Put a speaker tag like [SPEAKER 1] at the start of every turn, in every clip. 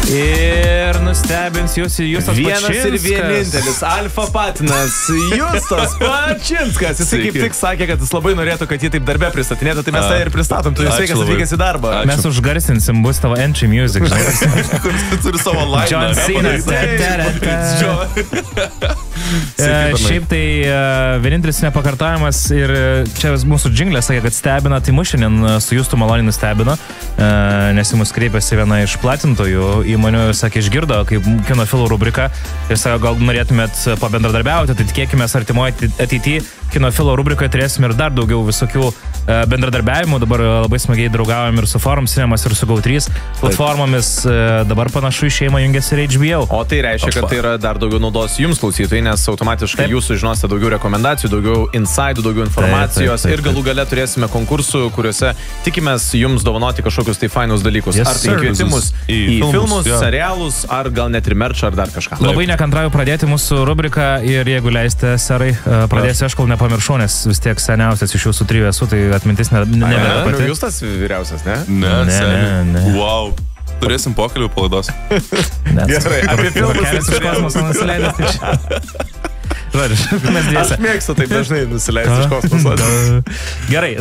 [SPEAKER 1] Ir nustebins Justas Pačinskas.
[SPEAKER 2] Vienas ir vienintelis alfa patinas Justas Pačinskas. Jis kaip tik sakė, kad jis labai norėtų, kad jį taip darbę pristatinėtų, tai mes tai ir pristatom. Tu sveikas atvykęs į darbą.
[SPEAKER 1] Mes užgarsinsim, bus tavo entry music.
[SPEAKER 2] Kuris turi savo lainą.
[SPEAKER 1] John Cena. Šiaip tai vienintelis nepakartojimas ir čia mūsų džinglė sakė, kad stebina, tai mus šiandien su Justu maloniai nustebino, nes į mus kreipėsi viena iš platintojų įmonių ir sakė, išgirdo kaip kinofilų rubrika ir sako, gal norėtumėt pabendradarbiauti, tai tikėkime artimoje ateityje kinofilo rubrikoje turėsime ir dar daugiau visokių bendradarbiavimų. Dabar labai smagiai draugavom ir su Forum Cinemas, ir su GO3 platformomis. Dabar panašu į šeimą jungiasi ir HBO.
[SPEAKER 2] O tai reiškia, kad tai yra dar daugiau naudos jums klausytojai, nes automatiškai jūs sužinosite daugiau rekomendacijų, daugiau insidų, daugiau informacijos ir galų gale turėsime konkursų, kuriuose tikimės jums dovanoti kažkokius tai fainus dalykus. Ar tai kvietimus į filmus, serialus, ar gal net ir merčą, ar dar kažką.
[SPEAKER 1] Labai nekantrauju pradėti mūsų rubriką ir jeigu leisite, serai, pradėsiu aš, kol nepamiršau, nes vis tiek seniausias iš jūsų trijų esu, tai atmintis nebėra pati.
[SPEAKER 2] Justas vyriausias, ne?
[SPEAKER 3] Ne. Wow. Turėsim pokalbį po laidos.
[SPEAKER 2] Gerai, apie filmus
[SPEAKER 1] iš kosmoso nusileidęs.
[SPEAKER 2] Aš mėgstu taip dažnai nusileisti iš kosmoso.
[SPEAKER 1] Gerai,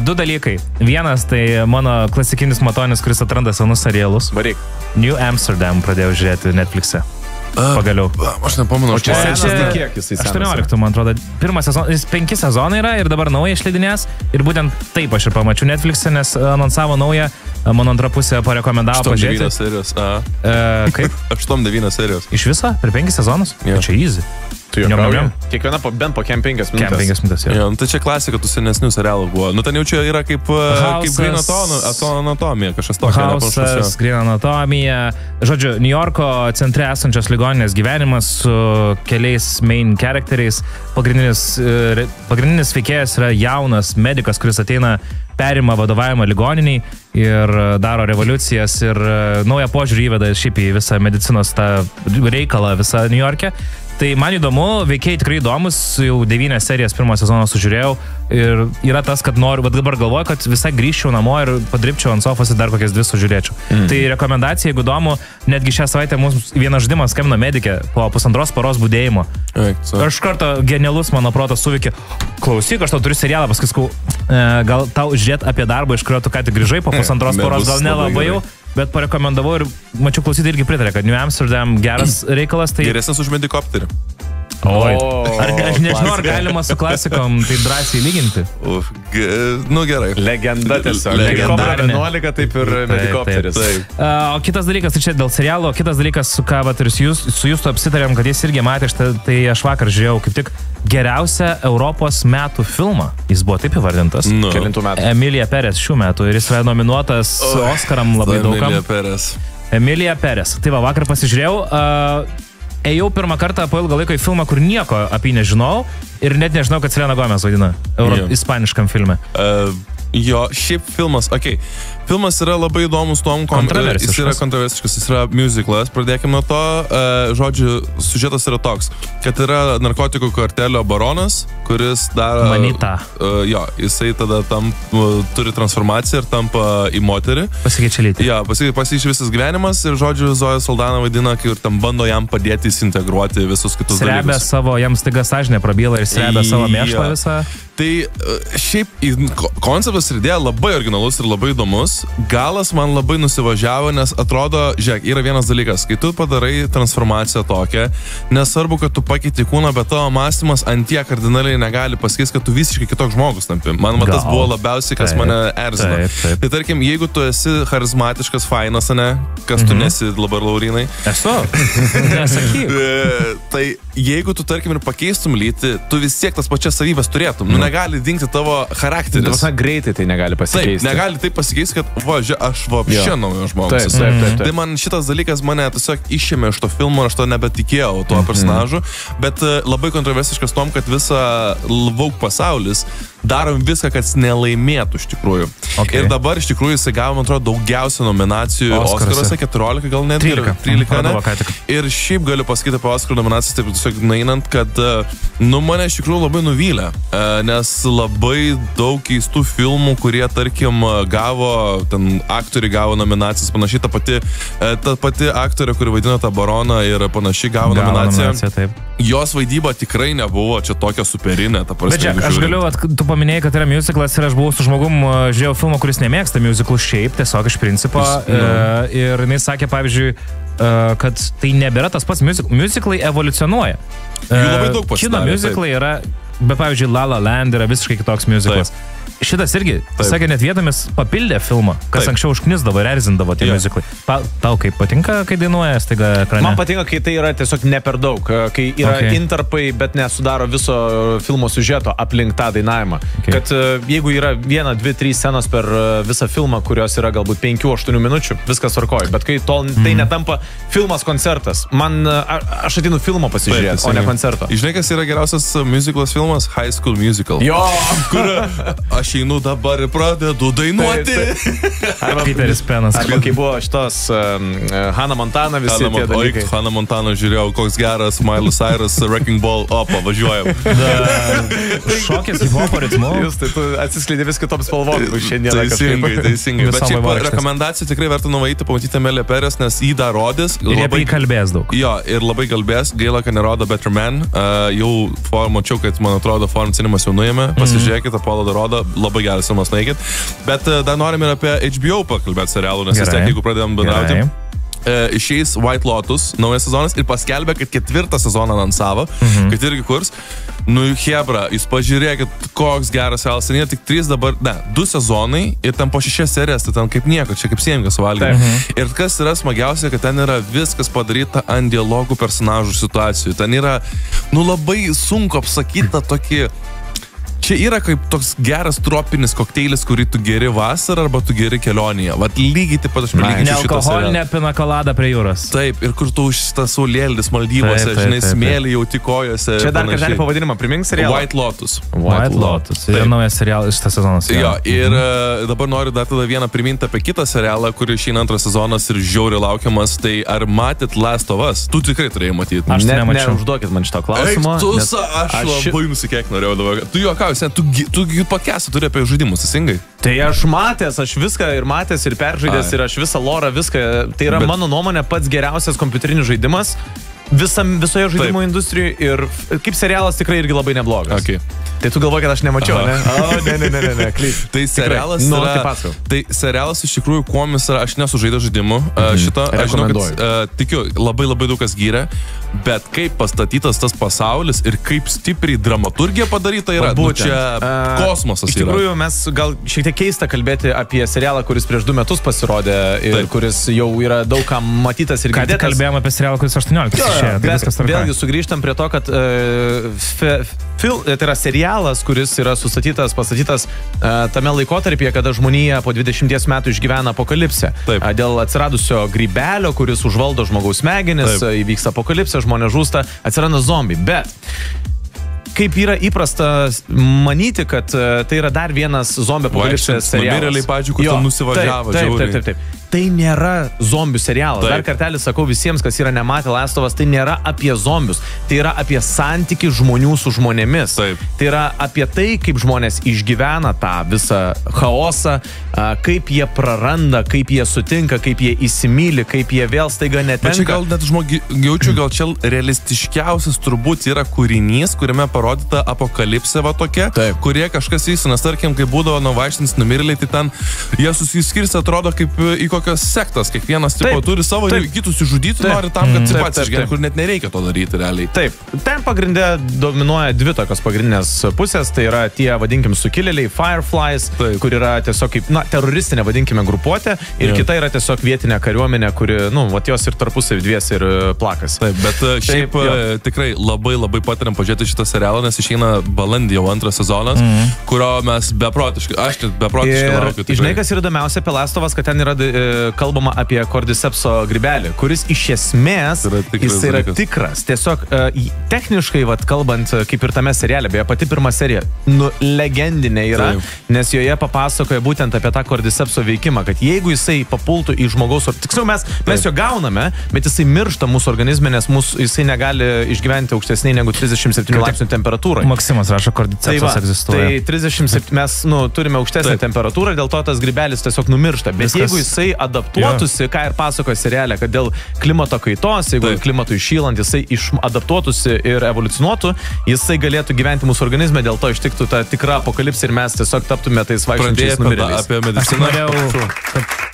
[SPEAKER 1] du dalykai. Vienas tai mano klasikinis matonis, kuris atranda senus serialus.
[SPEAKER 2] Varyk.
[SPEAKER 1] New Amsterdam pradėjau žiūrėti Netflix'e. Pagaliau.
[SPEAKER 3] Aš nepamenu,
[SPEAKER 2] čia senas tai kiek jisai senas?
[SPEAKER 1] 18, man atrodo. Pirmas sezonas, jis 5 sezonai yra ir dabar nauja išleidinės. Ir būtent taip aš ir pamačiau Netflix'e, nes anonsavo naują, mano antra pusė parekomendavo pažiūrėti.
[SPEAKER 3] 8-9 serijos.
[SPEAKER 1] Kaip?
[SPEAKER 3] 8-9 serijos.
[SPEAKER 1] Iš viso? Per 5 sezonus?
[SPEAKER 3] Jo.
[SPEAKER 1] Čia easy.
[SPEAKER 2] Kiekviena bent po kem 5 minutės.
[SPEAKER 1] Kem 5 minutės,
[SPEAKER 3] jo. Tai čia klasika, tų senesnių serialų buvo. Nu, ten jau čia yra kaip Green Anatomija, kažkas tokio.
[SPEAKER 1] Hausas, Green Anatomija. Žodžiu, New Yorko centre esančios ligoninės gyvenimas su keliais main charakteriais. Pagrindinis veikėjas yra jaunas medikas, kuris ateina, perima vadovavimą ligoniniai ir daro revoliucijas ir naują požiūrį įveda šiaip į visą medicinos tą reikalą visą New York'e. Tai man įdomu, veikėjai tikrai įdomus, jau 9 serijas pirmo sezono sužiūrėjau ir yra tas, kad noriu, bet dabar galvoju, kad visai grįžčiau namo ir padripčiau ant sofos ir dar kokias 2 sužiūrėčiau. Tai rekomendacija, jeigu įdomu, netgi šią savaitę mums vieną žaidimą skambino medikė po 1,5 paros budėjimo. Aš kartą genialus mano protas suveikė, klausyk, aš tau turiu serialą, paskui skau, gal tau žiūrėt apie darbą, iš kurio tu ką tik grįžai po 1,5 paros, gal nelabai jau. Bet parekomendavau ir mačiau klausytojai irgi pritarė, kad New Amsterdam geras reikalas. Tai...
[SPEAKER 3] Geresnis už Medikopterį.
[SPEAKER 1] Oi. Aš nežinau, ar galima su klasikom tai drąsiai lyginti.
[SPEAKER 3] Nu gerai.
[SPEAKER 2] Legenda tiesiog. Legendarinė 11, taip ir Medikopteris.
[SPEAKER 1] O kitas dalykas, tai čia dėl serialo, kitas dalykas, su ką vat ir su Justu apsitarėm, kad jis irgi matė, tai aš vakar žiūrėjau kaip tik geriausią Europos metų filmą. Jis buvo taip įvardintas.
[SPEAKER 2] Kelintų metų?
[SPEAKER 1] Emilia Perez šių metų ir jis yra nominuotas Oskaram labai daugam. Emilia Perez. Tai va, vakar pasižiūrėjau. Ėjau pirmą kartą po ilgą laiko į filmą, kur nieko apie jį nežinau ir net nežinau, kad Selena Gomez vaidina ispaniškam filme.
[SPEAKER 3] Jo, šiaip filmas, filmas yra labai įdomus tom, jis yra kontroversiškas, jis yra musiclas, pradėkime nuo to, žodžiu, siužetas yra toks, kad yra narkotikų kartelio baronas, kuris daro...
[SPEAKER 1] Manita.
[SPEAKER 3] Jo, jisai tada turi transformaciją ir tampa į moterį.
[SPEAKER 1] Pasikeičia lytį.
[SPEAKER 3] Jo, pasikeičia visas gyvenimas ir, žodžiu, Zoja Saldana vaidina, kai ir tam bando jam padėti įsintegruoti visus kitus dalykus. Srebia
[SPEAKER 1] savo, jam staiga sąžinė prabyla ir srebia savo mėšlą visą.
[SPEAKER 3] Tai šiaip konceptas ir idėja labai originalus ir labai įdomus. Galas man labai nusivažiavo, nes atrodo, žiūrėk, yra vienas dalykas, kai tu padarai transformaciją tokią, nesvarbu, kad tu pakeiti kūną, bet tavo mąstymas ant tiek kardinaliai negali pasakyti, kad tu visiškai kitoks žmogus tampi. Man tas buvo labiausiai, kas mane erzino. Tai tarkim, jeigu tu esi charizmatiškas, fainas, ne, kas tu nesi dabar, Laurinai.
[SPEAKER 1] Esu. Nesakyk.
[SPEAKER 3] Tai jeigu tu, tarkim, ir pakeistum lytį, tu vis tiek tas pačias savybės turėtum. Nu, negali dingti tavo charakteris.
[SPEAKER 2] Greitai tai negali pasikeisti.
[SPEAKER 3] Taip, negali taip pasikeisti, kad aš vapšė naujo žmogus. Tai man šitas dalykas mane tiesiog išėmė iš to filmo, aš to nebetikėjau tuo personažu, bet labai kontroversiškas tom, kad visa Vogue pasaulis darom viską, kad jis nelaimėtų iš tikrųjų.
[SPEAKER 1] Okay.
[SPEAKER 3] Ir dabar iš tikrųjų jis gavo, man atrodo, daugiausia nominacijų Oscaruose, 14 gal net 13, ne? Ir šiaip galiu pasakyti apie Oscarų nominacijas, taip tiesiog nainant, kad mane iš tikrųjų labai nuvylė, nes labai daug keistų filmų, kurie, tarkim, gavo, ten aktoriai gavo nominacijas, panašiai ta pati aktorė, kuri vaidino tą baroną ir panašiai gavo nominaciją.
[SPEAKER 1] Taip.
[SPEAKER 3] Jos vaidyba tikrai nebuvo čia tokia superinė, ta prasme.
[SPEAKER 1] Bet žiūrėk, aš galiu, tu paminėjai, kad yra musiclas ir aš buvau su žmogum, žiūrėjau filmą, kuris nemėgsta musiclų šiaip, tiesiog iš principo. Ir jinai sakė, pavyzdžiui, kad tai nebėra tas pats musiclai evoliucionuoja.
[SPEAKER 3] Jų labai daug pasidarė.
[SPEAKER 1] Kino musiclai yra, be pavyzdžiui, La La Land yra visiškai kitoks musiclas. Taip. Šitas irgi, sakė, net vietomis papildė filmą, kas anksčiau užknisdavo ir erzindavo tie musiclai. Tau kaip patinka, kai dainuoja staiga ekrane?
[SPEAKER 2] Man patinka, kai tai yra tiesiog ne per daug, kai yra interpai, bet nesudaro viso filmo siužeto aplink tą dainavimą. Kad jeigu yra 1, 2, 3 scenos per visą filmą, kurios yra galbūt 5-8 minučių, viskas tvarkoja. Bet kai tai netampa filmas koncertas, aš ateinu filmo pasižiūrėti, o ne koncerto.
[SPEAKER 3] Žinai, kas yra geriausias musiclas filmas? High School Musical.
[SPEAKER 2] Jo!
[SPEAKER 3] Kur aš einu dabar ir pradedu dainuoti.
[SPEAKER 1] Arba Peteris Penas.
[SPEAKER 2] Arba kai buvo šitos Hannah Montana visi tie dalykai.
[SPEAKER 3] Hannah Montana žiūrėjau, koks geras Miley Cyrus, Wrecking Ball, opa, važiuojam.
[SPEAKER 1] Šokės hip-hopo ritmu.
[SPEAKER 2] Jūs, tai tu atsiskleidė vis kitom spalvom šiandieną.
[SPEAKER 3] Teisingai. Bet šiaip rekomendacijų tikrai verta nuvaiti, pamatyti Amelija Perez, nes jį dar rodys.
[SPEAKER 1] Ir labai kalbės daug.
[SPEAKER 3] Jo, ir labai kalbės. Gaila, kad nerodo Better Man. Jau mačiau, kad, man atrodo, Forum Cinemas jau nuėmė. Pasižiūrėkite, Apollo dar rodo. Labai geras filmas, nueikit. Bet dar norim ir apie HBO pakalbėti serialų, nes vis tiek, jeigu pradėjom bendrauti. Išeis White Lotus, naujas sezonas, ir paskelbė, kad 4 sezoną anonsavo, kad irgi kurs. Hebra, jūs pažiūrėkit, koks geras serialas. Ten yra tik 2 sezonai ir ten po 6 serijas, tai ten kaip nieko, čia kaip sėmgas valgė. Ir kas yra smagiausia, kad ten yra viskas padaryta ant dialogų personažų situacijų. Ten yra, labai sunku apsakyta tokį. Čia yra kaip toks geras tropinis kokteilis, kurį tu geri vasarą arba tu geri kelionėje. Vat lygiai taip pat aš prilyginčiau šitą serialą.
[SPEAKER 1] Nealkoholinė pinakolada prie jūros.
[SPEAKER 3] Taip, ir kur tu už tą saulėldis Maldyvose, žinai, smėlį jau tikojose.
[SPEAKER 2] Čia dar kartelį pavadinimą primink serialą.
[SPEAKER 3] White Lotus.
[SPEAKER 1] White Lotus. Ir naujas serialas šitas sezonas.
[SPEAKER 3] Jo, ir dabar noriu dar tada vieną priminti apie kitą serialą, kurį išeina 2 sezonas ir žiauriai laukiamas. Tai ar matėt Last of Us? Tu tikrai turėjai matyti.
[SPEAKER 1] Aš nemačiau.
[SPEAKER 2] Užduokit man šito klausimo.
[SPEAKER 3] Aš labai nusikėk norėjau dabar. Tu juokauji, tu podcastą turi apie žaidimus, teisingai?
[SPEAKER 2] Tai aš matęs, aš viską ir matęs, ir peržaidęs, ir aš visą lorą, viską. Tai yra mano nuomonė pats geriausias kompiuterinis žaidimas visoje žaidimų industrijoje ir kaip serialas tikrai irgi labai neblogas.
[SPEAKER 3] Okay.
[SPEAKER 2] Tai tu galvoji, kad aš nemačiau, ne? Ne, klys.
[SPEAKER 3] Tai serialas tai serialas iš tikrųjų kuomis yra, aš nesužaidęs žaidimų šitą, aš žinau, kad tikiu, labai daug kas gyrė, bet kaip pastatytas tas pasaulis ir kaip stipriai dramaturgija padaryta yra, čia kosmosas.
[SPEAKER 2] Iš tikrųjų, mes gal šiek tiek keista kalbėti apie serialą, kuris prieš 2 metus pasirodė ir kuris jau yra daug kam matytas ir girdėtas.
[SPEAKER 1] Ką kalbėjome apie serialą, kuris 18 išėjo.
[SPEAKER 2] Bet vėlgi sugrįžtam prie to, kad tai yra serialas, kuris yra pastatytas tame laikotarpyje, kada žmonija po 20 metų išgyvena apokalipsę. Dėl atsiradusio grybelio, kuris užvaldo žmogaus smegenis, įvyksta apokalipsė, žmonės žūsta, atsiranda zombiai. Bet kaip yra įprasta manyti, kad tai yra dar vienas zombio apokalipsės serialas.
[SPEAKER 3] Realiai pačių, kur ten nusivažiavo.
[SPEAKER 2] Taip. Tai nėra zombių serialas. Dar kartelį sakau visiems, kas yra nematę Last of Us, tai nėra apie zombius. Tai yra apie santykį žmonių su žmonėmis. Tai yra apie tai, kaip žmonės išgyvena tą visą chaosą, kaip jie praranda, kaip jie sutinka, kaip jie įsimyli, kaip jie vėl staiga netenka.
[SPEAKER 3] Bet čia gal net jaučiu, gal čia realistiškiausias turbūt yra kūrinys, kuriame parodyta apokalipsė va tokia, kurie kažkas įsi, nes tarkim, kai būdavo nuvaikštins numirėliai, tai ten jie susiskirsta, atrodo kaip į kokios sektas, kiekvienas tipo turi savo ir kitus išžudyti, nori tam, kad pats išgyvena, kur net nereikia to daryti realiai.
[SPEAKER 2] Taip, ten pagrindė dominuoja 2 tokios pagrindinės pusės, tai yra tie, vadinkim, sukilėliai, Fireflies, kur yra tiesiog kaip, teroristinė, vadinkime, grupuotė, ir kita yra tiesiog vietinė kariuomenė, kuri, vat jos ir tarpusavy dvies ir plakas.
[SPEAKER 3] Taip, bet šiaip tikrai labai patariam pažiūrėti šitą serialą, serialo, nes išeina balandį jau 2 sezonas, kurio mes beprotiškai laukiu.
[SPEAKER 2] Žinai, kas yra įdomiausia apie Last of Us, kad ten yra kalbama apie Cordycepso grybelį, kuris iš esmės jis yra tikras. Tiesiog techniškai, kalbant, kaip ir tame seriale, beje, pati pirma serija, legendinė yra, nes joje papasakoja būtent apie tą Cordycepso veikimą, kad jeigu jisai papultų į žmogaus, tiksliau mes jo gauname, bet jisai miršta mūsų organizme, nes jisai negali išgyventi aukštesniai negu 37 laipsnių temperatūrai.
[SPEAKER 1] Maksimas rašo, Cordycepsas egzistuoja.
[SPEAKER 2] Tai 37 mes turime aukštesnę temperatūrą ir dėl to tas grybelis tiesiog numiršta. Bet jeigu jisai adaptuotųsi, ką ir pasakoja seriale, kad dėl klimato kaitos, jeigu klimatui šylant, jisai adaptuotųsi ir evoliucionuotų, jisai galėtų gyventi mūsų organizme, dėl to ištiktų ta tikra apokalipsė ir mes tiesiog taptume tais vaikščiančiais numirėliais.
[SPEAKER 3] Apie mediciną.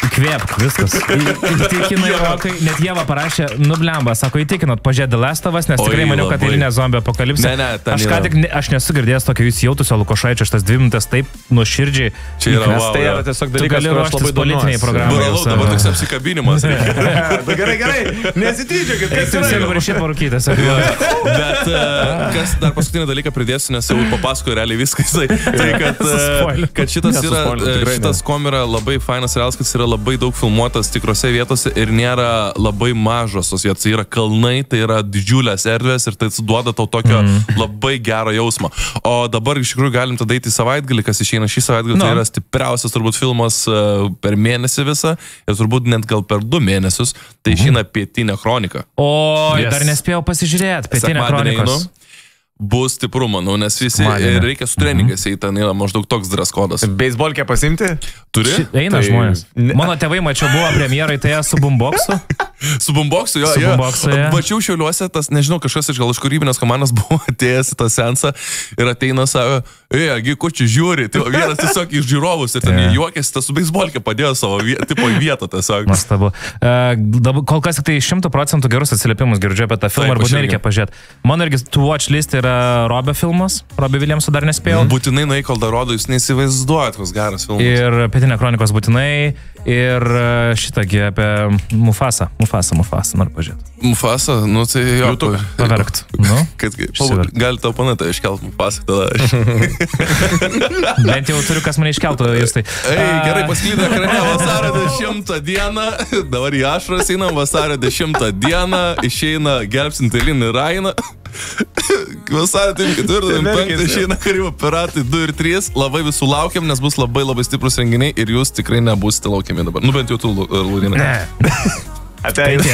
[SPEAKER 1] Įkvėpk, viskas. Įtikinai rokai, net Ieva parašė, nublemba, sako, įtikinot, pažiūrėti Last of Us, nes tikrai maniau, kad eilinė zombio apokalipsė. Aš nesu girdėjęs tokio jūs jautusio Lukošaičio, šitas 2 minutės taip nuoširdžiai.
[SPEAKER 3] Čia yra,
[SPEAKER 2] tai yra tiesiog dalykas, kur aš labai
[SPEAKER 1] politiniai programai.
[SPEAKER 3] Buralau, dabar toks apsikabinimas.
[SPEAKER 2] Gerai, nesityčiokit, kaip
[SPEAKER 1] jūs parašyti parūkytės.
[SPEAKER 3] Bet kas dar paskutinį dalyką pridėsiu, nes jau papasakoju realiai viskas, tai kad šitas kom yra labai fainas serialas, kad jis yra labai daug filmuotas tikrose vietose ir nėra labai mažos tos vietos, tai yra kalnai, tai yra didžiulės erdvės ir tai duoda tau tokio labai gero jausmo. O dabar iš tikrųjų galim tada eiti į savaitgalį, kas išeina šį savaitgalį, tai yra stipriausias turbūt filmas per mėnesį visą ir turbūt net gal per 2 mėnesius, tai išeina Pietinė kronika.
[SPEAKER 1] O, dar nespėjau pasižiūrėti, Pietinė kronikos.
[SPEAKER 3] Bus stipru, manau, nes visi reikia su treningais eiti, ten yra maždaug toks dress kodas.
[SPEAKER 2] Beisbolkę pasimti?
[SPEAKER 3] Turi?
[SPEAKER 1] Eina žmonės. Mano tėvai, mačiau, buvo premjerai, tai su boomboxu.
[SPEAKER 3] Su boomboxu, jo. Mačiau Šiauliuose, tas, nežinau, kažkas gal iš kūrybinės komandos buvo atėjęs į tą sensą ir ateina, sako, ko čia žiūri, tai vienas tiesiog iš žiūrovus ir ten juokėsi, tas su beisbolkė padėjo savo tipo į vietą tiesiog.
[SPEAKER 1] Nuostabu. Kol kas tik tai 100% gerus atsiliepimus girdžiu apie tą filmą ir būtinai reikia pažiūrėti. Mano irgi to watch list yra Robio filmas, Robio Williamso dar nespėjau.
[SPEAKER 3] Būtinai nueik, kol dar rodo, jūs neįsivaizduojat, koks geras filmas.
[SPEAKER 1] Ir Pietinė kronikos būtinai, ir šitągi apie Mufasa, noriu pažiūrėti.
[SPEAKER 3] Mufasa, nu tai jo.
[SPEAKER 1] Paverkt.
[SPEAKER 3] Gali tau panatą iškelt Mufasa tada.
[SPEAKER 1] Bent jau turiu, kas mane iškeltų, jūs tai.
[SPEAKER 3] Gerai, pasklydo ekrane vasario 10 dieną, dabar į ašaras einam, vasario 10 dieną išeina Gelbstinti Linį Rainą. Vasario 4-5 išeina Karibų piratai 2 ir 3. Labai visų laukiam, nes bus labai stiprus renginiai ir jūs tikrai nebūsite laukiami dabar. Nu bent jau tu, Laurinai.
[SPEAKER 2] Ne. Ateina.